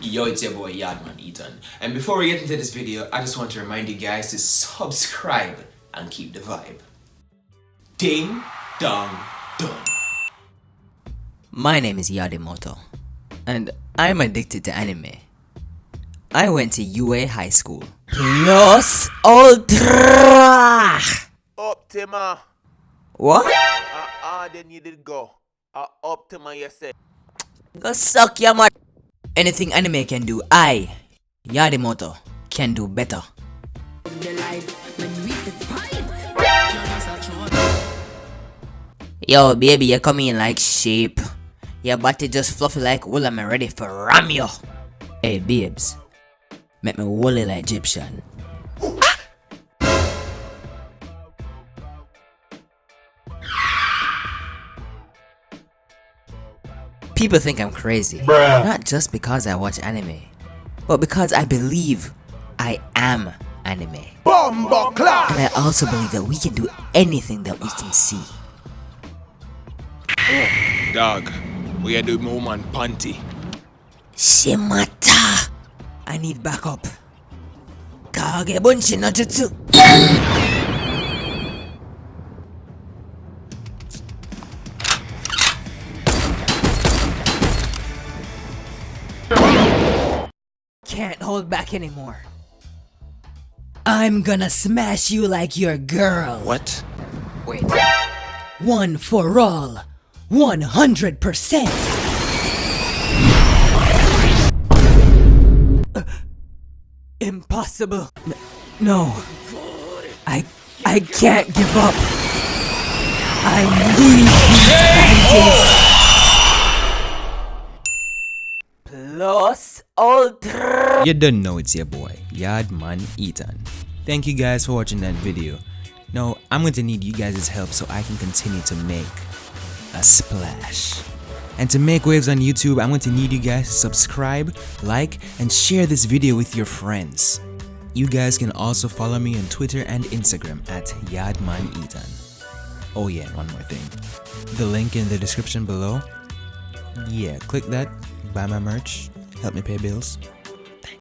Yo, it's your boy Yaadman Etan. And before we get into this video, I just want to remind you guys to subscribe and keep the vibe. Ding, dong, dong. My name is Yaadimoto, and I'm addicted to anime. I went to UA High School. Plus Ultra! Optima. What? They needed go. Optima, you said. Go suck your mother. Anything anime can do, I, Yaadimoto, can do better. Yo, baby, you come in like sheep. Your body just fluffy like wool. I'm ready for ram you. Hey, babes, make me woolly like Egyptian. People think I'm crazy, not just because I watch anime, but because I believe I am anime. And I also believe that we can do anything that we can see. Dog, we are doing woman panty. Shimata! I need backup. Kage bunchi no jutsu. Can't hold back anymore. I'm gonna smash you like your girl. What? Wait. One for all. 100%. Impossible. No. I can't give up. I need these panties. Plus Ultra. You don't know it's your boy, Yaadman Etan. Thank you guys for watching that video. Now, I'm going to need you guys' help so I can continue to make a splash. And to make waves on YouTube, I'm going to need you guys to subscribe, like, and share this video with your friends. You guys can also follow me on Twitter and Instagram at Yaadman Etan. Oh yeah, one more thing. The link in the description below. Yeah, click that, buy my merch, help me pay bills.